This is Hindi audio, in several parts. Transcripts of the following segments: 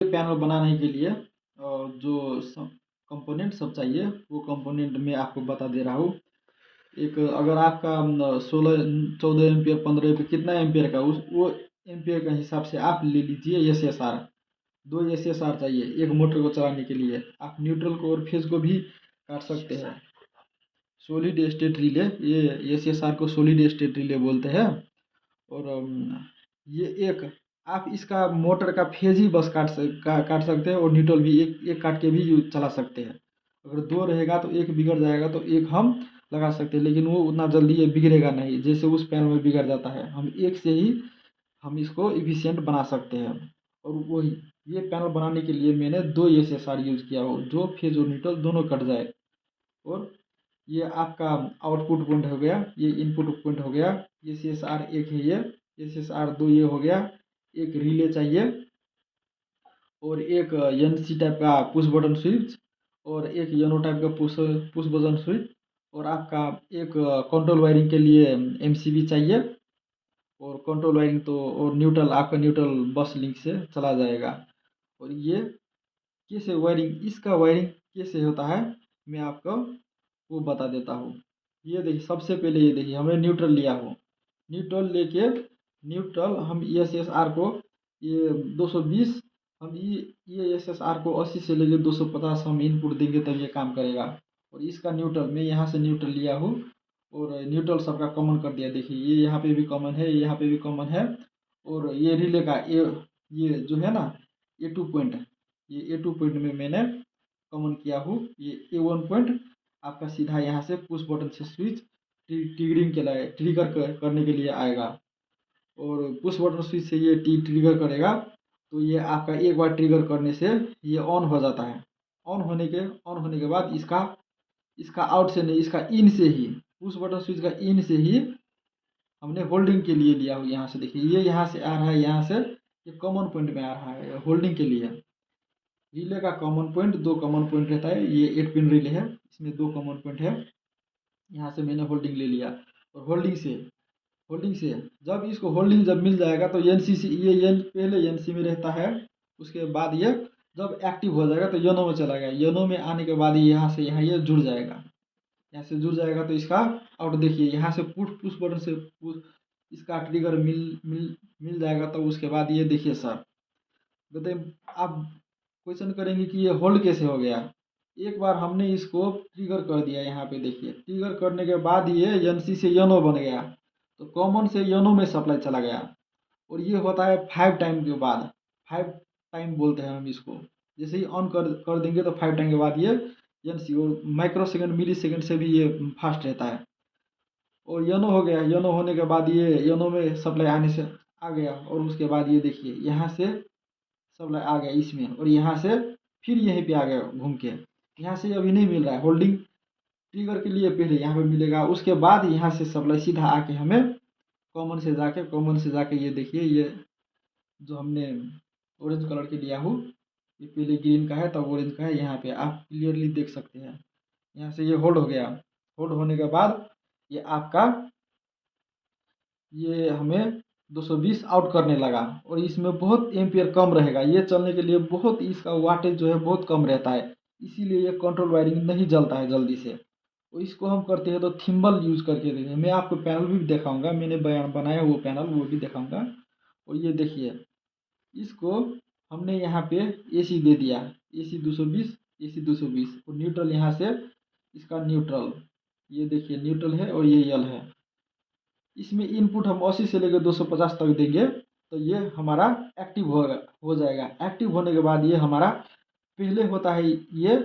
पैनल बनाने के लिए जो कंपोनेंट सब चाहिए वो कंपोनेंट मैं आपको बता दे रहा हूँ। एक अगर आपका 16 14 एम्पियर 15 एम्पियर कितना एम्पियर का उस वो एम्पियर के हिसाब से आप ले लीजिए एस एस आर। 2 SSR चाहिए एक मोटर को चलाने के लिए। आप न्यूट्रल को और फेज को भी काट सकते हैं। सॉलिड स्टेट रिले, ये SSR को सॉलिड स्टेट रिले बोलते हैं। और ये एक आप इसका मोटर का फेज ही बस काट सकते हैं और न्यूट्रल भी एक एक काट के भी चला सकते हैं। अगर दो रहेगा तो एक बिगड़ जाएगा तो एक हम लगा सकते हैं, लेकिन वो उतना जल्दी ये बिगड़ेगा नहीं जैसे उस पैनल में बिगड़ जाता है। हम एक से ही हम इसको इफिशियंट बना सकते हैं। और वही ये पैनल बनाने के लिए मैंने 2 SSR यूज़ किया हो जो फेज और न्यूट्रल दोनों कट जाए। और ये आपका आउटपुट पॉइंट हो गया, ये इनपुट पॉइंट हो गया। SSR एक है, ये SSR दो ये हो गया। एक रिले चाहिए और एक NC टाइप का पुश बटन स्विच और एक YONO टाइप का पुश पुश बटन स्विच। और आपका एक कंट्रोल वायरिंग के लिए MCB चाहिए। और कंट्रोल वायरिंग तो और न्यूट्रल आपका न्यूट्रल बस लिंक से चला जाएगा। और ये कैसे वायरिंग, इसका वायरिंग कैसे होता है मैं आपको वो बता देता हूँ। ये देखिए, सबसे पहले ये देखिए हमने न्यूट्रल लिया हो। न्यूट्रल लेके न्यूट्रल हम SSR को ये 220, हम ये SSR को 80 से लेके 250 हम इनपुट देंगे तब ये काम करेगा। और इसका न्यूट्रल मैं यहाँ से न्यूट्रल लिया हूँ और न्यूट्रल सबका कॉमन कर दिया। देखिए ये यहाँ पे भी कॉमन है, यहाँ पे भी कॉमन है। और ये रिले का ये जो है ना A2 पॉइंट, ये A2 पॉइंट में मैंने कॉमन किया हूँ। ये A1 पॉइंट आपका सीधा यहाँ से पुश बटन से स्विच ट्रिगरिंग के लिए करने के लिए आएगा। और पुश बटन स्विच से ये ट्रिगर करेगा तो ये आपका एक बार ट्रिगर करने से ये ऑन हो जाता है। ऑन होने के बाद इसका इसका आउट से नहीं, इसका इन से ही, पुश बटन स्विच का इन से ही हमने होल्डिंग के लिए लिया हो। यहाँ से देखिए ये यहाँ से आ रहा है, यहाँ से ये कॉमन पॉइंट में आ रहा है होल्डिंग के लिए। रिले का कॉमन पॉइंट, दो कॉमन पॉइंट रहता है। ये 8 पिन रिले है, इसमें दो कॉमन पॉइंट है। यहाँ से मैंने होल्डिंग ले लिया और होल्डिंग से जब इसको होल्डिंग जब मिल जाएगा तो NCC ये पहले NC में रहता है। उसके बाद ये जब एक्टिव हो जाएगा तो योनो में चला गया। योनो में आने के बाद यहाँ से यहाँ ये जुड़ जाएगा। यहाँ से जुड़ जाएगा तो इसका आउट देखिए, यहाँ से पुश बटन से पुश इसका ट्रिगर मिल जाएगा। तो उसके बाद ये देखिए सर, बताइए आप क्वेश्चन करेंगे कि ये होल्ड कैसे हो गया। एक बार हमने इसको ट्रिगर कर दिया, यहाँ पे देखिए ट्रिगर करने के बाद ये NC से योनो बन गया तो कॉमन से योनो में सप्लाई चला गया। और ये होता है 5 टाइम के बाद, 5 टाइम बोलते हैं हम इसको। जैसे ही ऑन कर देंगे तो 5 टाइम के बाद ये NC और माइक्रो सेकेंड मिली सेकेंड से भी ये फास्ट रहता है। और योनो हो गया, योनो होने के बाद ये योनो में सप्लाई आने से आ गया। और उसके बाद ये देखिए यहाँ से सप्लाई आ गया इसमें और यहाँ से फिर यहीं पे आ गया घूम के। यहाँ से अभी नहीं मिल रहा है, होल्डिंग ट्रिगर के लिए पहले यहाँ पे मिलेगा। उसके बाद यहाँ से सप्लाई सीधा आके हमें कॉमन से जाके ये देखिए ये जो हमने ऑरेंज कलर के लिया हूँ, ये पहले ग्रीन का है तब ऑरेंज का है। यहाँ पे आप क्लियरली देख सकते हैं। यहाँ से ये होल्ड हो गया। होल्ड होने के बाद ये आपका ये हमें 220 आउट करने लगा। और इसमें बहुत एम्पियर कम रहेगा, ये चलने के लिए बहुत इसका वाटेज जो है बहुत कम रहता है। इसीलिए ये कंट्रोल वायरिंग नहीं जलता है जल्दी से। तो इसको हम करते हैं तो थिम्बल यूज़ करके देते हैं। मैं आपको पैनल भी दिखाऊंगा, मैंने बयान बनाया वो पैनल वो भी दिखाऊंगा। और ये देखिए इसको हमने यहाँ पे AC दे दिया, AC 220, AC 220 और न्यूट्रल यहाँ से इसका न्यूट्रल, ये देखिए न्यूट्रल है और ये यल है। इसमें इनपुट हम 80 से लेकर 250 तक देंगे तो ये हमारा एक्टिव हो जाएगा। एक्टिव होने के बाद ये हमारा पहले होता है, ये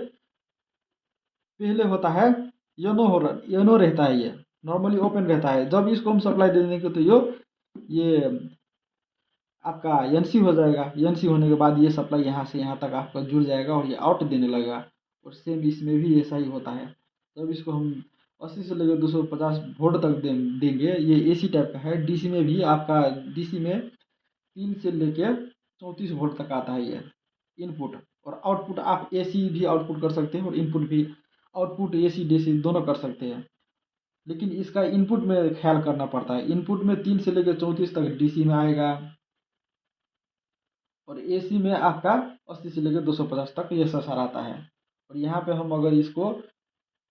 पहले होता है योनो रहता है। ये नॉर्मली ओपन रहता है। जब इसको हम सप्लाई दे देंगे तो ये आपका NC हो जाएगा। NC होने के बाद ये सप्लाई यहाँ से यहाँ तक आपका जुड़ जाएगा और ये आउट देने लगेगा। और सेम इसमें भी ऐसा ही होता है। जब इसको हम 80 से लेकर 250 वोल्ट तक देंगे, ये AC टाइप का है। DC में भी आपका DC में 3 से लेकर 34 वोल्ट तक आता है ये इनपुट। और आउटपुट आप AC भी आउटपुट कर सकते हैं और इनपुट भी आउटपुट AC DC दोनों कर सकते हैं। लेकिन इसका इनपुट में ख्याल करना पड़ता है। इनपुट में 3 से लेकर 34 तक DC में आएगा और एसी में आपका 80 से लेकर 250 तक ये SSR आता है। और यहाँ पे हम अगर इसको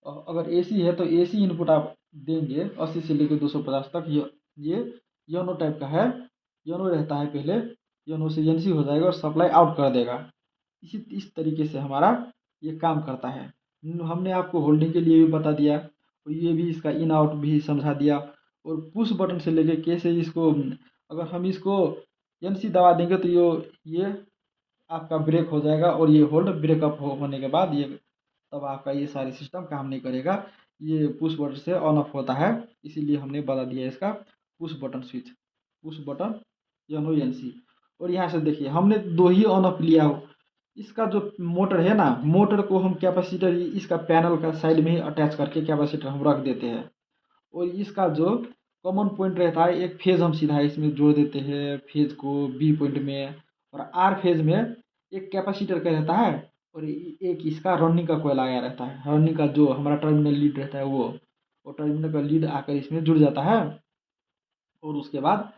अगर एसी है तो एसी इनपुट आप देंगे 80 से लेकर 250 तक। ये योनो टाइप का है, योनो रहता है पहले, योनो से एनसी हो जाएगा और सप्लाई आउट कर देगा। इस तरीके से हमारा ये काम करता है। हमने आपको होल्डिंग के लिए भी बता दिया और ये भी इसका इन आउट भी समझा दिया। और पुश बटन से लेके कैसे इसको अगर हम इसको एनसी दबा देंगे तो ये आपका ब्रेक हो जाएगा और ये होल्ड ब्रेकअप होने के बाद ये तब आपका ये सारे सिस्टम काम नहीं करेगा। ये पुश बटन से ऑन ऑफ होता है, इसीलिए हमने बता दिया इसका push button switch, push button YONO NC. और यहाँ से देखिए हमने दो ही ऑन ऑफ लिया हो। इसका जो मोटर है ना, मोटर को हम कैपेसिटर इसका पैनल का साइड में ही अटैच करके कैपेसिटर हम रख देते हैं। और इसका जो कॉमन पॉइंट रहता है, एक फेज हम सीधा इसमें जोड़ देते हैं, फेज को बी पॉइंट में। और आर फेज में एक कैपेसिटर का रहता है और एक इसका रनिंग का कोयल आया रहता है। रनिंग का जो हमारा टर्मिनल लीड रहता है वो टर्मिनल का लीड आकर इसमें जुड़ जाता है। और उसके बाद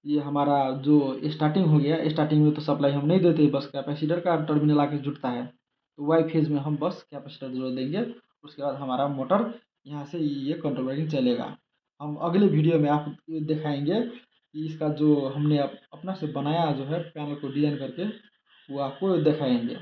ये हमारा जो स्टार्टिंग हो गया, स्टार्टिंग में तो सप्लाई हम नहीं देते, बस कैपेसिटर का टर्मिनल आके जुड़ता है। तो वाई फेज में हम बस कैपेसिटर जोड़ देंगे, उसके बाद हमारा मोटर यहाँ से ये कंट्रोलर चलेगा। हम अगले वीडियो में आप दिखाएंगे कि इसका जो हमने अपना से बनाया जो है पैनल को डिजाइन करके, वो आपको दिखाएंगे।